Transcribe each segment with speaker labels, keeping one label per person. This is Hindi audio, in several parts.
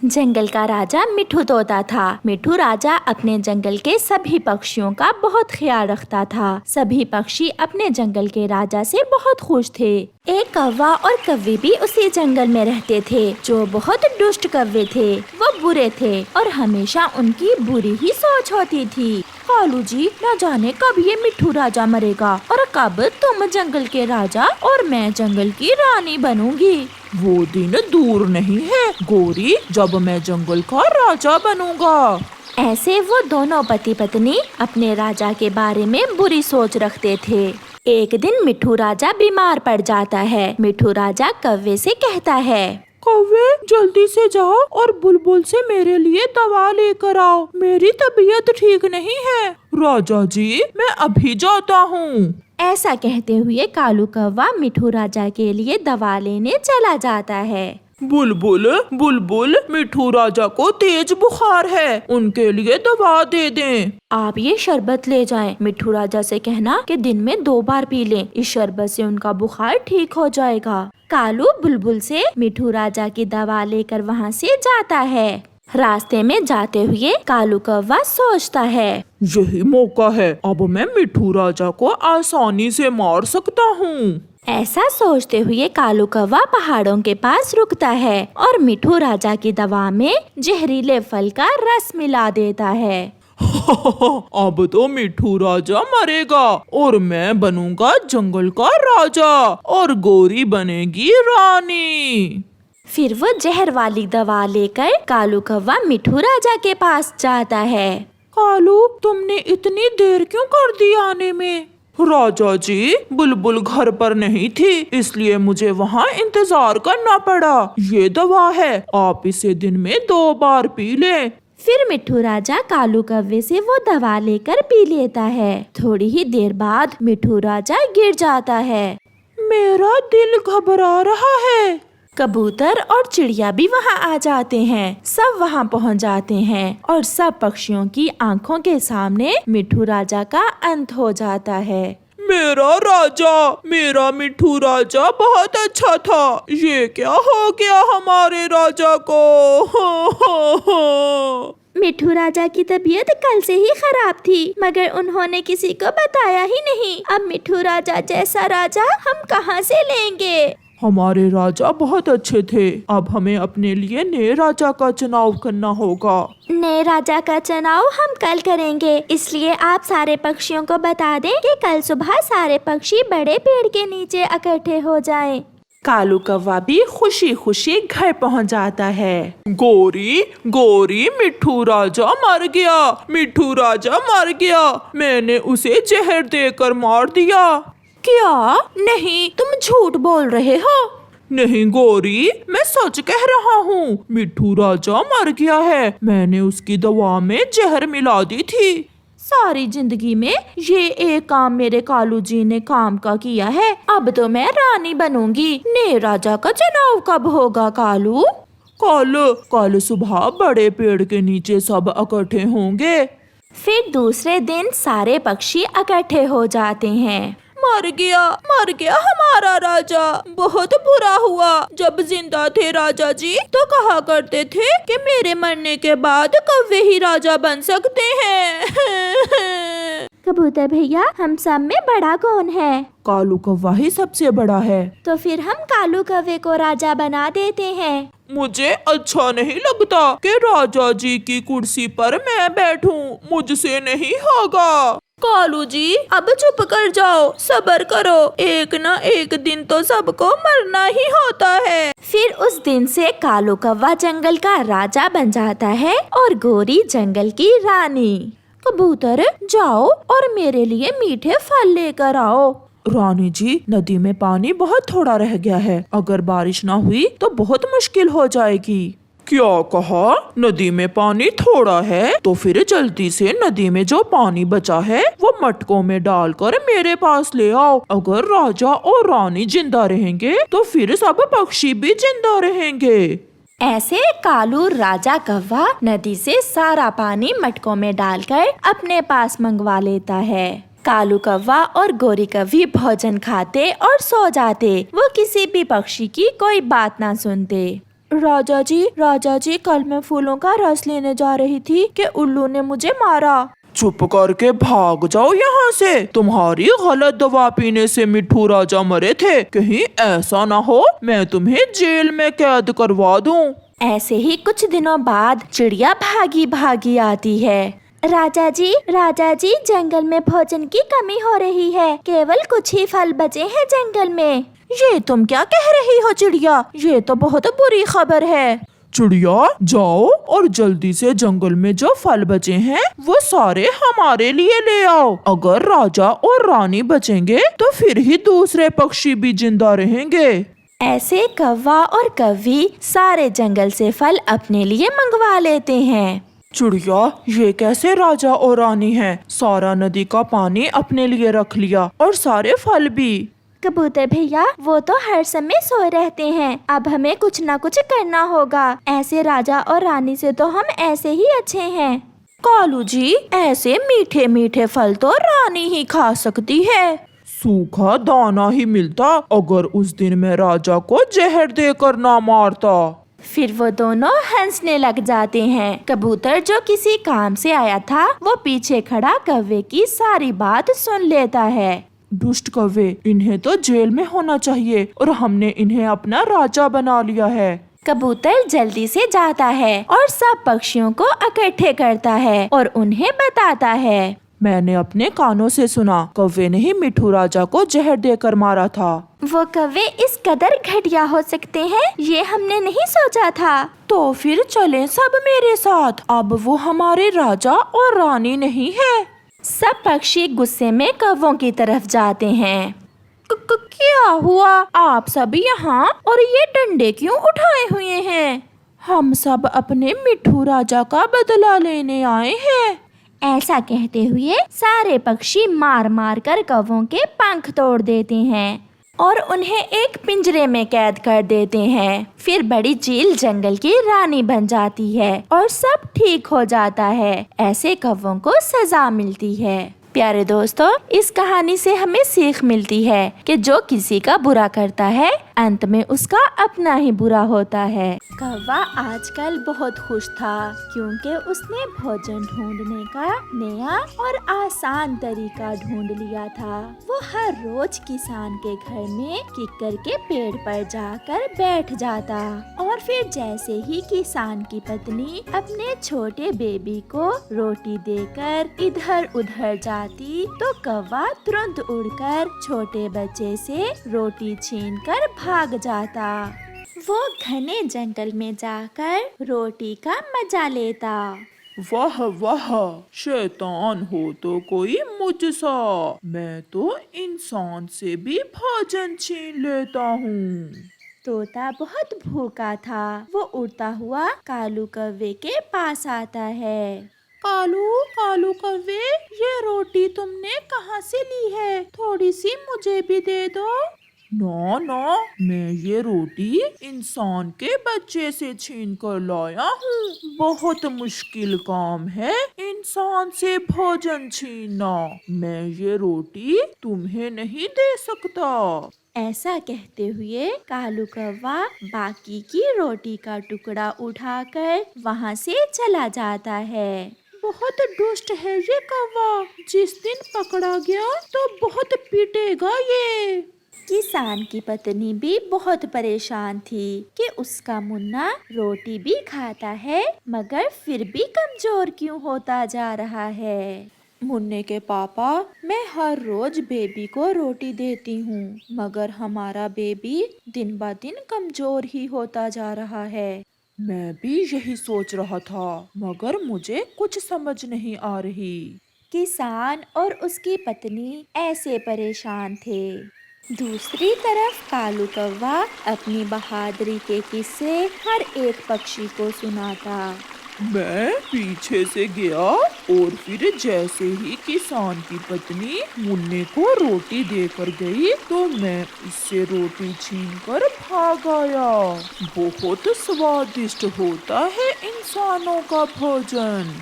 Speaker 1: जंगल का राजा मिठू तोता था। मिठू राजा अपने जंगल के सभी पक्षियों का बहुत ख्याल रखता था। सभी पक्षी अपने जंगल के राजा से बहुत खुश थे। एक कौवा और कव्वे भी उसी जंगल में रहते थे, जो बहुत दुष्ट कव्वे थे। वो बुरे थे और हमेशा उनकी बुरी ही सोच होती थी। कालू जी, न जाने कब ये मिठू राजा मरेगा और कब तुम जंगल के राजा और मैं जंगल की रानी बनूंगी।
Speaker 2: वो दिन दूर नहीं है गोरी, जब मैं जंगल का राजा बनूंगा।
Speaker 1: ऐसे वो दोनों पति पत्नी अपने राजा के बारे में बुरी सोच रखते थे। एक दिन मिठू राजा बीमार पड़ जाता है। मिठू राजा कव्वे से कहता है,
Speaker 2: कौवे, जल्दी से जाओ और बुलबुल से मेरे लिए दवा लेकर आओ। मेरी तबीयत ठीक नहीं है। राजा जी, मैं अभी जाता हूँ।
Speaker 1: ऐसा कहते हुए कालू कौवा मिठू राजा के लिए दवा लेने चला जाता है।
Speaker 2: बुलबुल, बुलबुल, मिठू राजा को तेज बुखार है, उनके लिए दवा दे दें।
Speaker 1: आप ये शरबत ले जाएं। मिठू राजा से कहना कि दिन में 2 बार पी लें। इस शरबत से उनका बुखार ठीक हो जाएगा। कालू बुलबुल से मिठू राजा की दवा लेकर वहाँ से जाता है। रास्ते में जाते हुए कालू कौवा सोचता है,
Speaker 2: यही मौका है, अब मैं मिठू राजा को आसानी से मार सकता हूँ।
Speaker 1: ऐसा सोचते हुए कालू कौवा पहाड़ों के पास रुकता है और मिठू राजा की दवा में जहरीले फल का रस मिला देता है।
Speaker 2: अब तो मिठू राजा मरेगा और मैं बनूंगा जंगल का राजा और गोरी बनेगी रानी।
Speaker 1: फिर वो जहर वाली दवा लेकर कालू कौवा मिठू राजा के पास जाता है।
Speaker 2: कालू, तुमने इतनी देर क्यों कर दी आने में? राजा जी, बुलबुल घर पर नहीं थी, इसलिए मुझे वहाँ इंतजार करना पड़ा। ये दवा है, आप इसे दिन में 2 बार पी लें।
Speaker 1: फिर मिठू राजा कालू कौवे से वो दवा लेकर पी लेता है। थोड़ी ही देर बाद मिठू राजा गिर जाता है।
Speaker 2: मेरा दिल घबरा रहा है।
Speaker 1: कबूतर और चिड़िया भी वहाँ आ जाते हैं। सब वहाँ पहुँच जाते हैं और सब पक्षियों की आंखों के सामने मिठू राजा का अंत हो जाता है।
Speaker 2: मेरा राजा, मेरा मिठू राजा बहुत अच्छा था। ये क्या हो गया हमारे राजा को?
Speaker 1: मिठू राजा की तबीयत कल से ही खराब थी, मगर उन्होंने किसी को बताया ही नहीं। अब मिठू राजा जैसा राजा हम कहाँ से लेंगे?
Speaker 2: हमारे राजा बहुत अच्छे थे। अब हमें अपने लिए नए राजा का चुनाव करना होगा।
Speaker 1: नए राजा का चुनाव हम कल करेंगे, इसलिए आप सारे पक्षियों को बता दें कि कल सुबह सारे पक्षी बड़े पेड़ के नीचे इकट्ठे हो जाएं।
Speaker 2: कालू कौवा भी खुशी खुशी घर पहुंच जाता है। गोरी, गोरी, मिठू राजा मर गया, मिठू राजा मर गया। मैंने उसे जहर देकर मार दिया।
Speaker 1: क्या? नहीं, तुम झूठ बोल रहे हो।
Speaker 2: नहीं गोरी, मैं सच कह रहा हूँ। मिठू राजा मर गया है, मैंने उसकी दवा में जहर मिला दी थी।
Speaker 1: सारी जिंदगी में ये एक काम मेरे कालू जी ने काम का किया है। अब तो मैं रानी बनूंगी। नए राजा का चुनाव कब होगा कालू?
Speaker 2: कल सुबह बड़े पेड़ के नीचे सब इकट्ठे होंगे।
Speaker 1: फिर दूसरे दिन सारे पक्षी इकट्ठे हो जाते हैं।
Speaker 2: मर गया हमारा राजा। बहुत बुरा हुआ। जब जिंदा थे राजा जी तो कहा करते थे कि मेरे मरने के बाद कौवे ही राजा बन सकते हैं।
Speaker 1: कबूतर भैया, हम सब में बड़ा कौन है?
Speaker 2: कालू कौवा ही सबसे बड़ा है।
Speaker 1: तो फिर हम कालू कौवे को राजा बना देते हैं।
Speaker 2: मुझे अच्छा नहीं लगता कि राजा जी की कुर्सी पर मैं बैठूं। मुझसे नहीं होगा। कालू जी, अब चुप कर जाओ, सब्र करो। एक न एक दिन तो सबको मरना ही होता है।
Speaker 1: फिर उस दिन से कालू कौवा जंगल का राजा बन जाता है और गोरी जंगल की रानी। कबूतर, जाओ और मेरे लिए मीठे फल लेकर आओ।
Speaker 2: रानी जी, नदी में पानी बहुत थोड़ा रह गया है। अगर बारिश ना हुई तो बहुत मुश्किल हो जाएगी। क्या कहा? नदी में पानी थोड़ा है? तो फिर जल्दी से नदी में जो पानी बचा है वो मटकों में डालकर मेरे पास ले आओ। अगर राजा और रानी जिंदा रहेंगे तो फिर सब पक्षी भी जिंदा रहेंगे।
Speaker 1: ऐसे कालू राजा कौवा नदी से सारा पानी मटकों में डालकर अपने पास मंगवा लेता है। कालू कौवा और गोरी कौवी भोजन खाते और सो जाते। वो किसी भी पक्षी की कोई बात ना सुनते। राजा जी कल मैं फूलों का रस लेने जा रही थी कि उल्लू ने मुझे मारा।
Speaker 2: चुप करके भाग जाओ यहाँ से। तुम्हारी गलत दवा पीने से मिट्ठू राजा मरे थे। कहीं ऐसा ना हो मैं तुम्हें जेल में कैद करवा दूं।
Speaker 1: ऐसे ही कुछ दिनों बाद चिड़िया भागी भागी आती है। राजा जी जंगल में भोजन की कमी हो रही है। केवल कुछ ही फल बचे हैं जंगल में। ये तुम क्या कह रही हो चिड़िया? ये तो बहुत बुरी खबर है।
Speaker 2: चिड़िया जाओ और जल्दी से जंगल में जो फल बचे हैं वो सारे हमारे लिए ले आओ। अगर राजा और रानी बचेंगे तो फिर ही दूसरे पक्षी भी जिंदा रहेंगे।
Speaker 1: ऐसे कौवा और कव्वी सारे जंगल से फल अपने लिए मंगवा लेते हैं।
Speaker 2: चिड़िया ये कैसे राजा और रानी हैं? सारा नदी का पानी अपने लिए रख लिया और सारे फल भी।
Speaker 1: कबूतर भैया वो तो हर समय सोए रहते हैं। अब हमें कुछ न कुछ करना होगा। ऐसे राजा और रानी से तो हम ऐसे ही अच्छे हैं। कालू जी ऐसे मीठे मीठे फल तो रानी ही खा सकती है।
Speaker 2: सूखा दाना ही मिलता अगर उस दिन मैं राजा को जहर देकर ना मारता।
Speaker 1: फिर वो दोनों हंसने लग जाते हैं। कबूतर जो किसी काम से आया था वो पीछे खड़ा कौवे की सारी बात सुन लेता है।
Speaker 2: दुष्ट कौवे, इन्हें तो जेल में होना चाहिए और हमने इन्हें अपना राजा बना लिया है।
Speaker 1: कबूतर जल्दी से जाता है और सब पक्षियों को इकट्ठे करता है और उन्हें बताता है।
Speaker 2: मैंने अपने कानों से सुना कौवे ने ही मिट्ठू राजा को जहर देकर मारा था।
Speaker 1: वो कौवे इस कदर घटिया हो सकते हैं ये हमने नहीं सोचा था।
Speaker 2: तो फिर चलें सब मेरे साथ। अब वो हमारे राजा और रानी नहीं है।
Speaker 1: सब पक्षी गुस्से में कौवों की तरफ जाते हैं। क्या हुआ? आप सब यहाँ और ये डंडे क्यों उठाए हुए हैं?
Speaker 2: हम सब अपने मिट्ठू राजा का बदला लेने आए हैं।
Speaker 1: ऐसा कहते हुए सारे पक्षी मार मार कर कौवों के पंख तोड़ देते हैं और उन्हें एक पिंजरे में कैद कर देते हैं। फिर बड़ी चील जंगल की रानी बन जाती है और सब ठीक हो जाता है। ऐसे कौवों को सजा मिलती है। प्यारे दोस्तों, इस कहानी से हमें सीख मिलती है कि जो किसी का बुरा करता है अंत में उसका अपना ही बुरा होता है। कौवा आजकल बहुत खुश था क्योंकि उसने भोजन ढूंढने का नया और आसान तरीका ढूंढ लिया था। वो हर रोज किसान के घर में किक्कर के पेड़ पर जाकर बैठ जाता और फिर जैसे ही किसान की पत्नी अपने छोटे बेबी को रोटी देकर इधर उधर जाती तो कौवा तुरंत उड़कर छोटे बच्चे से रोटी छीनकर भाग जाता। वो घने जंगल में जाकर रोटी का मजा लेता।
Speaker 2: वाह वाह, शैतान हो तो कोई मुझसा। मैं तो इंसान से भी भोजन छीन लेता हूँ।
Speaker 1: तोता बहुत भूखा था। वो उड़ता हुआ कालू कौवे के पास आता है।
Speaker 2: कालू कौवे, ये रोटी तुमने कहाँ से ली है? थोड़ी सी मुझे भी दे दो। ना, मैं ये रोटी इंसान के बच्चे से छीन कर लाया हूँ। बहुत मुश्किल काम है इंसान से भोजन छीनना। मैं ये रोटी तुम्हें नहीं दे सकता।
Speaker 1: ऐसा कहते हुए कालू कौवा बाकी की रोटी का टुकड़ा उठाकर वहाँ से चला जाता है।
Speaker 2: बहुत दुष्ट है ये कौवा। जिस दिन पकड़ा गया तो बहुत पीटेगा ये।
Speaker 1: किसान की पत्नी भी बहुत परेशान थी कि उसका मुन्ना रोटी भी खाता है मगर फिर भी कमजोर क्यों होता जा रहा है।
Speaker 2: मुन्ने के पापा, मैं हर रोज बेबी को रोटी देती हूँ मगर हमारा बेबी दिन ब दिन कमजोर ही होता जा रहा है। मैं भी यही सोच रहा था मगर मुझे कुछ समझ नहीं आ रही।
Speaker 1: किसान और उसकी पत्नी ऐसे परेशान थे। दूसरी तरफ कालू कौवा अपनी बहादुरी के किस्से हर एक पक्षी को सुनाता।
Speaker 2: मैं पीछे से गया और फिर जैसे ही किसान की पत्नी मुन्ने को रोटी देकर गई तो मैं उससे रोटी छीनकर भाग आया। बहुत स्वादिष्ट होता है इंसानों का भोजन।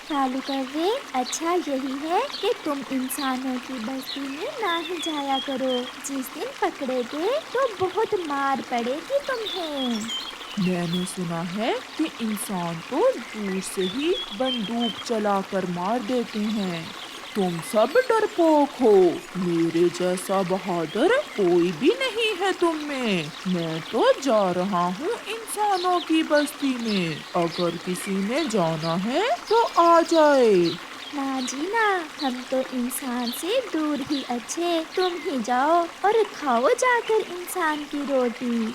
Speaker 1: कालू कौवे, अच्छा यही है कि तुम इंसानों की बस्ती में ना ही जाया करो। जिस दिन पकड़े गए तो बहुत मार पड़ेगी तुम्हें।
Speaker 2: मैंने सुना है कि इंसान तो दूर से ही बंदूक चलाकर मार देते हैं। तुम सब डरपोक हो। मेरे जैसा बहादुर कोई भी नहीं है तुम में। मैं तो जा रहा हूँ इंसानों की बस्ती में। अगर किसी ने जाना है तो आ जाए।
Speaker 1: ना जी ना, हम तो इंसान से दूर ही अच्छे, तुम ही जाओ और खाओ जाकर इंसान की रोटी।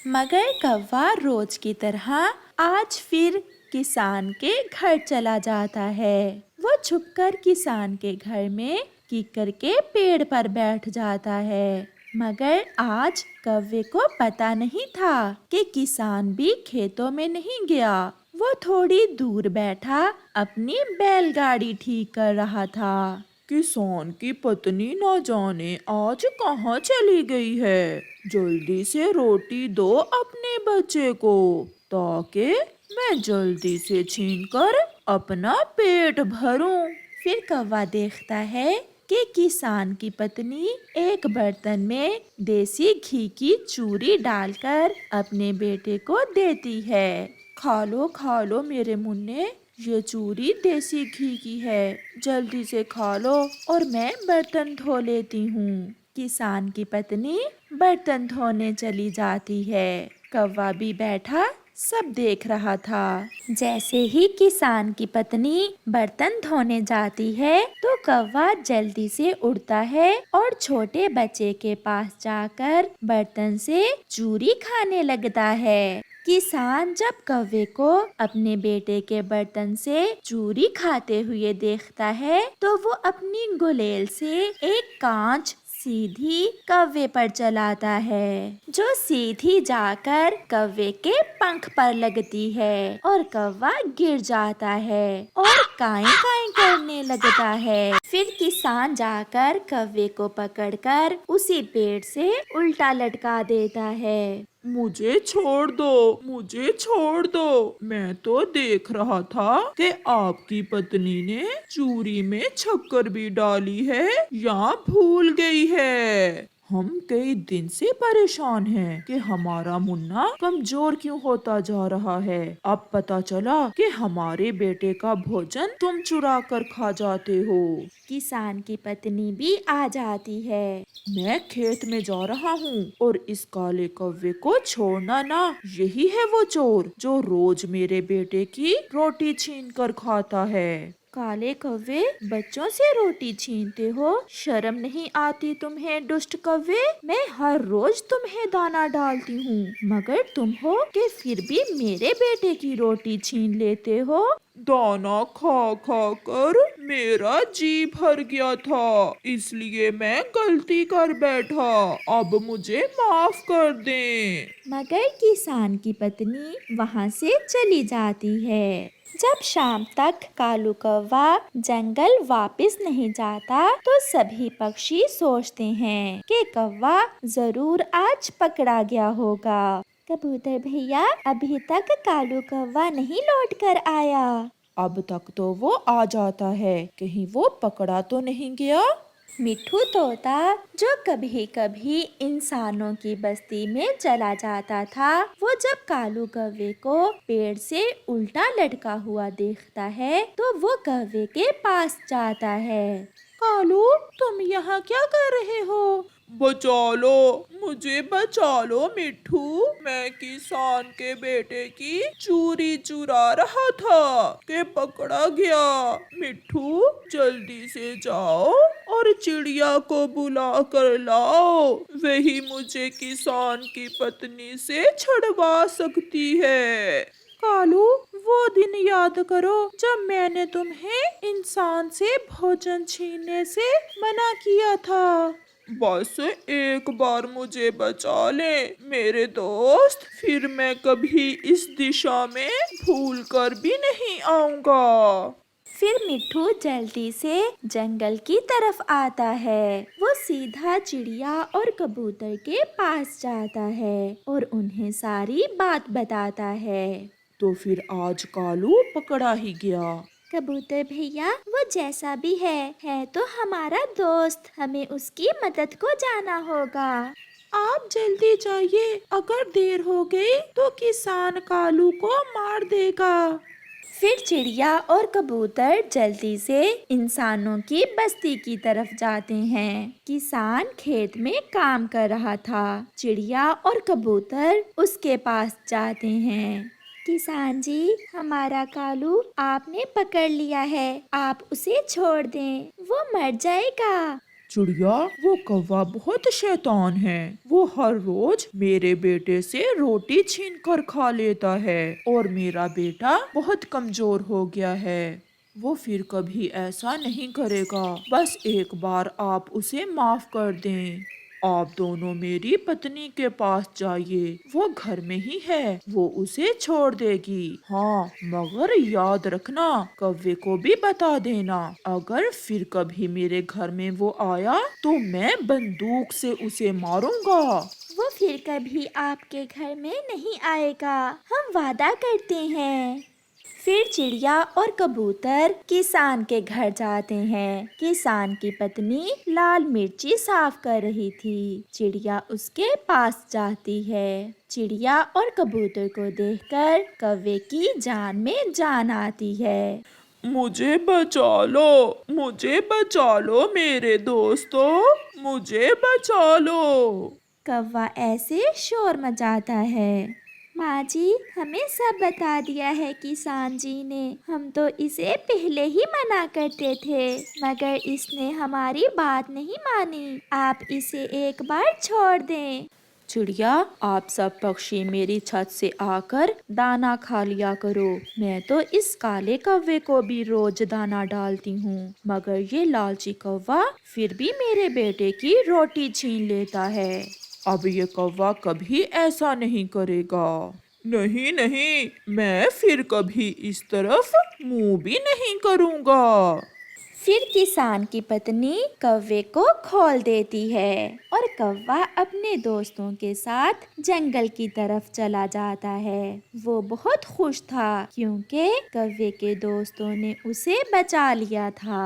Speaker 1: मगर कौवा रोज की तरह आज फिर किसान के घर चला जाता है। वो छुपकर किसान के घर में कीकर के पेड़ पर बैठ जाता है। मगर आज कौवे को पता नहीं था कि किसान भी खेतों में नहीं गया। वो थोड़ी दूर बैठा अपनी बैलगाड़ी ठीक कर रहा था।
Speaker 2: किसान की पत्नी न जाने आज कहाँ चली गई है। जल्दी से रोटी दो अपने बच्चे को, ताकि मैं जल्दी से छीनकर अपना पेट भरूं।
Speaker 1: फिर कौवा देखता है कि किसान की पत्नी एक बर्तन में देसी घी की चूरी डालकर अपने बेटे को देती है। खा लो मेरे मुन्ने, ये चूरी देसी घी की है। जल्दी से खा लो और मैं बर्तन धो लेती हूँ। किसान की पत्नी बर्तन धोने चली जाती है। कौवा भी बैठा सब देख रहा था। जैसे ही किसान की पत्नी बर्तन धोने जाती है तो कौवा जल्दी से उड़ता है और छोटे बच्चे के पास जाकर बर्तन से चूरी खाने लगता है। किसान जब कौवे को अपने बेटे के बर्तन से चूरी खाते हुए देखता है तो वो अपनी गुलेल से एक कांच सीधी कौवे पर चलाता है, जो सीधी जाकर कौवे के पंख पर लगती है और कौवा गिर जाता है और काई काई करने लगता है। फिर किसान जाकर कौवे को पकड़कर उसी पेड़ से उल्टा लटका देता है।
Speaker 2: मुझे छोड़ दो, मुझे छोड़ दो। मैं तो देख रहा था कि आपकी पत्नी ने चूरी में शक्कर भी डाली है या भूल गई है। हम कई दिन से परेशान हैं कि हमारा मुन्ना कमजोर क्यों होता जा रहा है। अब पता चला कि हमारे बेटे का भोजन तुम चुरा कर खा जाते हो।
Speaker 1: किसान की पत्नी भी आ जाती है।
Speaker 2: मैं खेत में जा रहा हूँ और इस काले कौवे को छोड़ना ना। यही है वो चोर जो रोज मेरे बेटे की रोटी छीन कर खाता है।
Speaker 1: काले कौवे, बच्चों से रोटी छीनते हो? शर्म नहीं आती तुम्हें दुष्ट कौवे? मैं हर रोज तुम्हें दाना डालती हूँ, मगर तुम हो कि फिर भी मेरे बेटे की रोटी छीन लेते हो।
Speaker 2: दाना खा खा कर मेरा जी भर गया था, इसलिए मैं गलती कर बैठा। अब मुझे माफ कर दें।
Speaker 1: मगर किसान की पत्नी वहाँ से चली जाती है। जब शाम तक कालू कौवा जंगल वापस नहीं जाता तो सभी पक्षी सोचते हैं कि कौवा जरूर आज पकड़ा गया होगा। कबूतर भैया, अभी तक कालू कौवा नहीं लौट कर आया।
Speaker 2: अब तक तो वो आ जाता है, कहीं वो पकड़ा तो नहीं गया।
Speaker 1: मिट्ठू तोता, जो कभी कभी इंसानों की बस्ती में चला जाता था, वो जब कालू कौवे को पेड़ से उल्टा लटका हुआ देखता है तो वो कौवे के पास जाता है।
Speaker 2: कालू, तुम यहाँ क्या कर रहे हो? बचा लो, मुझे बचा लो मिट्ठू। मैं किसान के बेटे की चूरी चुरा रहा था कि पकड़ा गया। मिट्ठू, जल्दी से जाओ और चिड़िया को बुला कर लाओ। वही मुझे किसान की पत्नी से छुड़वा सकती है। कालू, वो दिन याद करो जब मैंने तुम्हें इंसान से भोजन छीनने से मना किया था। बस एक बार मुझे बचा ले मेरे दोस्त, फिर मैं कभी इस दिशा में भूल कर भी नहीं आऊंगा।
Speaker 1: फिर मिट्ठू जल्दी से जंगल की तरफ आता है। वो सीधा चिड़िया और कबूतर के पास जाता है और उन्हें सारी बात बताता है।
Speaker 2: तो फिर आज कालू पकड़ा ही गया।
Speaker 1: कबूतर भैया, वो जैसा भी है तो हमारा दोस्त, हमें उसकी मदद को जाना होगा।
Speaker 2: आप जल्दी जाइए, अगर देर हो गई तो किसान कालू को मार देगा।
Speaker 1: फिर चिड़िया और कबूतर जल्दी से इंसानों की बस्ती की तरफ जाते हैं। किसान खेत में काम कर रहा था। चिड़िया और कबूतर उसके पास जाते हैं। किसान जी, हमारा कालू आपने पकड़ लिया है, आप उसे छोड़ दें, वो मर जाएगा।
Speaker 2: चिड़िया, वो कौवा बहुत शैतान है। वो हर रोज मेरे बेटे से रोटी छीन कर खा लेता है और मेरा बेटा बहुत कमजोर हो गया है। वो फिर कभी ऐसा नहीं करेगा। बस एक बार आप उसे माफ कर दें। आप दोनों मेरी पत्नी के पास जाइए, वो घर में ही है, वो उसे छोड़ देगी। हाँ, मगर याद रखना, कौवे को भी बता देना, अगर फिर कभी मेरे घर में वो आया तो मैं बंदूक से उसे मारूंगा।
Speaker 1: वो फिर कभी आपके घर में नहीं आएगा, हम वादा करते हैं। फिर चिड़िया और कबूतर किसान के घर जाते हैं। किसान की पत्नी लाल मिर्ची साफ कर रही थी। चिड़िया उसके पास जाती है। चिड़िया और कबूतर को देखकर कौवे की जान में जान आती है।
Speaker 2: मुझे बचा लो, मुझे बचा लो मेरे दोस्तों, मुझे बचा लो।
Speaker 1: कौवा ऐसे शोर मचाता है। माँ जी, हमें सब बता दिया है किसान जी ने, हम तो इसे पहले ही मना करते थे, मगर इसने हमारी बात नहीं मानी, आप इसे एक बार छोड़ दें। चिड़िया, आप सब पक्षी मेरी छत से आकर दाना खा लिया करो। मैं तो इस काले कौवे को भी रोज दाना डालती हूँ, मगर ये लालची कौवा फिर भी मेरे बेटे की रोटी छीन लेता है।
Speaker 2: अब ये कौवा कभी ऐसा नहीं करेगा। नहीं नहीं, मैं फिर कभी इस तरफ मुंह भी नहीं करूँगा।
Speaker 1: फिर किसान की पत्नी कौवे को खोल देती है और कौवा अपने दोस्तों के साथ जंगल की तरफ चला जाता है। वो बहुत खुश था क्योंकि कौवे के दोस्तों ने उसे बचा लिया था।